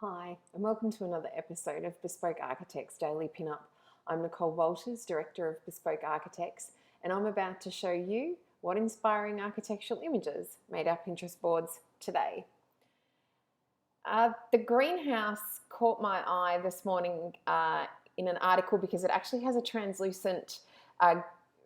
Hi, and welcome to another episode of Bespoke Architects Daily Pinup. I'm Nicole Walters, Director of Bespoke Architects, and I'm about to show you what inspiring architectural images made our Pinterest boards today. The greenhouse caught my eye this morning in an article because it actually has a translucent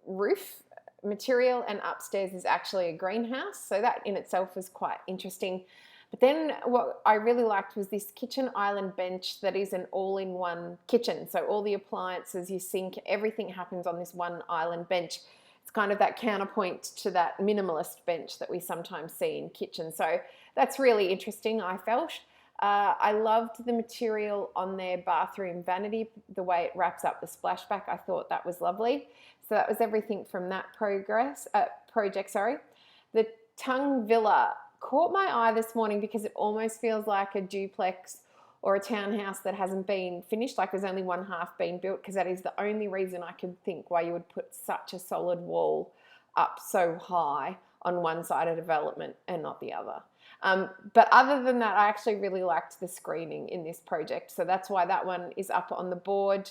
roof material, and upstairs is actually a greenhouse, so that in itself was quite interesting. But then what I really liked was this kitchen island bench that is an all-in-one kitchen. So all the appliances, your sink, everything happens on this one island bench. It's kind of that counterpoint to that minimalist bench that we sometimes see in kitchens. So that's really interesting, I felt. I loved the material on their bathroom vanity, the way it wraps up the splashback. I thought that was lovely. So that was everything from that project. The Tongue Villa caught my eye this morning because it almost feels like a duplex or a townhouse that hasn't been finished, like there's only one half been built, because that is the only reason I could think why you would put such a solid wall up so high on one side of development and not the other. But other than that, I actually really liked the screening in this project, so that's why that one is up on the board.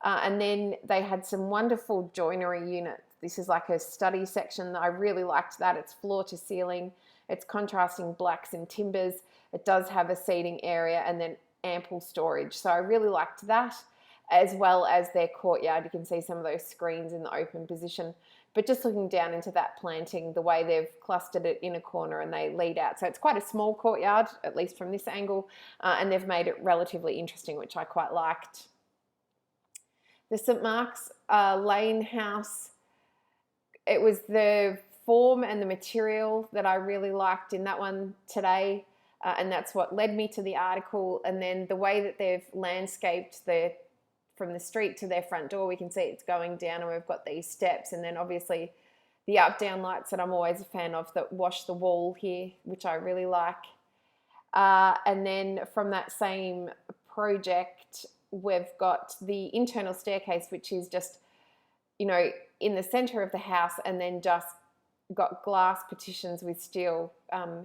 And then they had some wonderful joinery units. This is like a study section. I really liked that. It's floor to ceiling. It's contrasting blacks and timbers. It does have a seating area and then ample storage. So I really liked that, as well as their courtyard. You can see some of those screens in the open position. But just looking down into that planting, the way they've clustered it in a corner and they lead out. So it's quite a small courtyard, at least from this angle, and they've made it relatively interesting, which I quite liked. The St Mark's Lane house, it was the form and the material that I really liked in that one today, and that's what led me to the article. And then the way that they've landscaped from the street to their front door, we can see it's going down and we've got these steps, and then obviously the up-down lights that I'm always a fan of that wash the wall here, which I really like. And then from that same project, we've got the internal staircase, which is just, in the center of the house, and then just got glass partitions with steel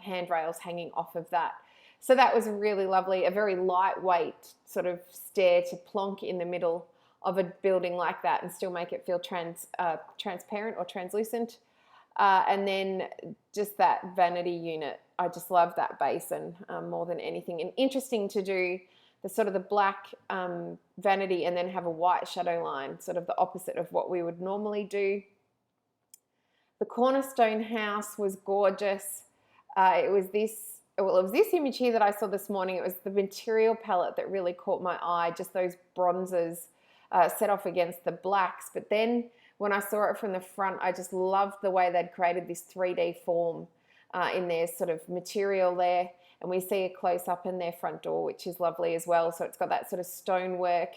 handrails hanging off of that. So that was really lovely, a very lightweight sort of stair to plonk in the middle of a building like that and still make it feel transparent or translucent. And then just that vanity unit, I just love that basin more than anything. And interesting to do the sort of the black vanity and then have a white shadow line, sort of the opposite of what we would normally do. The Cornerstone house was gorgeous. It was this image here that I saw this morning. It was the material palette that really caught my eye, just those bronzes set off against the blacks. But then when I saw it from the front, I just loved the way they'd created this 3D form in their sort of material there. And we see a close up in their front door, which is lovely as well. So it's got that sort of stonework,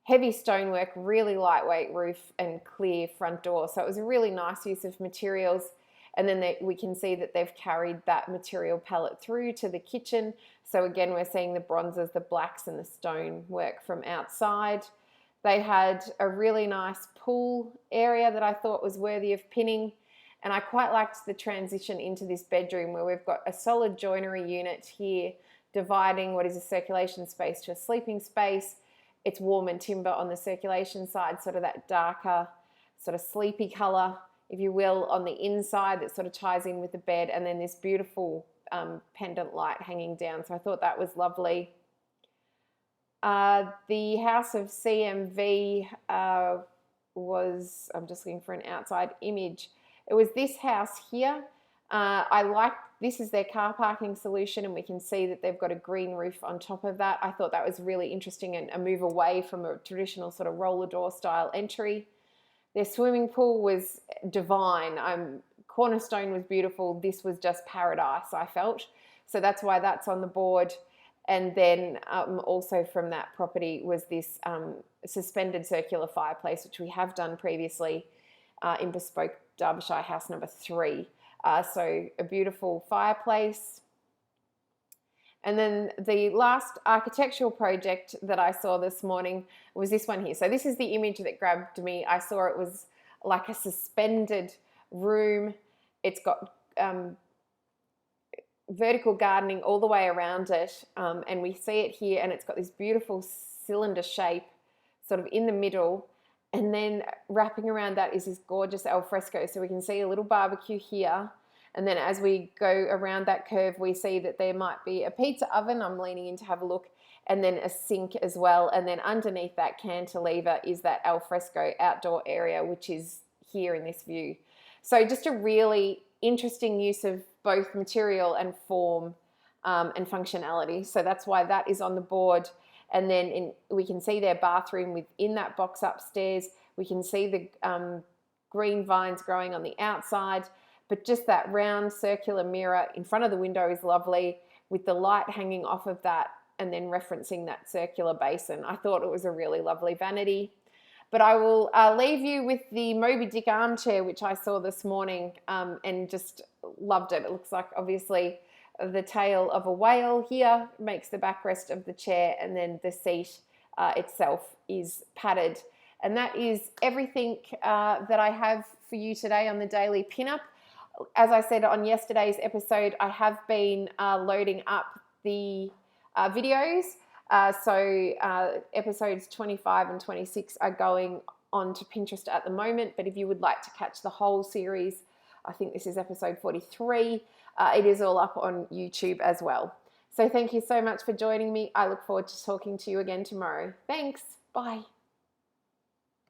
heavy stonework, really lightweight roof and clear front door. So it was a really nice use of materials. And then we can see that they've carried that material palette through to the kitchen. So again, we're seeing the bronzes, the blacks and the stonework from outside. They had a really nice pool area that I thought was worthy of pinning. And I quite liked the transition into this bedroom where we've got a solid joinery unit here dividing what is a circulation space to a sleeping space. It's warm and timber on the circulation side, sort of that darker, sort of sleepy color, if you will, on the inside that sort of ties in with the bed, and then this beautiful pendant light hanging down. So I thought that was lovely. The House of CMV was, I'm just looking for an outside image. It was this house here. I liked, this is their car parking solution, and we can see that they've got a green roof on top of that. I thought that was really interesting and a move away from a traditional sort of roller door style entry. Their swimming pool was divine. Cornerstone was beautiful. This was just paradise, I felt. So that's why that's on the board. And then also from that property was this suspended circular fireplace, which we have done previously in Bespoke Derbyshire House number 3. So a beautiful fireplace. And then the last architectural project that I saw this morning was this one here. So this is the image that grabbed me. I saw it was like a suspended room. It's got vertical gardening all the way around it, and we see it here, and it's got this beautiful cylinder shape sort of in the middle, and then wrapping around that is this gorgeous alfresco. So we can see a little barbecue here, and then as we go around that curve, we see that there might be a pizza oven. I'm leaning in to have a look, and then a sink as well, and then underneath that cantilever is that alfresco outdoor area, which is here in this view. So just a really interesting use of both material and form, and functionality. So that's why that is on the board. And then we can see their bathroom within that box upstairs. We can see the green vines growing on the outside, but just that round circular mirror in front of the window is lovely, with the light hanging off of that and then referencing that circular basin. I thought it was a really lovely vanity. But I will leave you with the Moby Dick armchair, which I saw this morning, and just loved it. It looks like obviously the tail of a whale here makes the backrest of the chair, and then the seat itself is padded. And that is everything that I have for you today on the Daily Pinup. As I said on yesterday's episode, I have been loading up the videos. So episodes 25 and 26 are going on to Pinterest at the moment, but if you would like to catch the whole series, I think this is episode 43, it is all up on YouTube as well. So thank you so much for joining me. I look forward to talking to you again tomorrow. Thanks. Bye.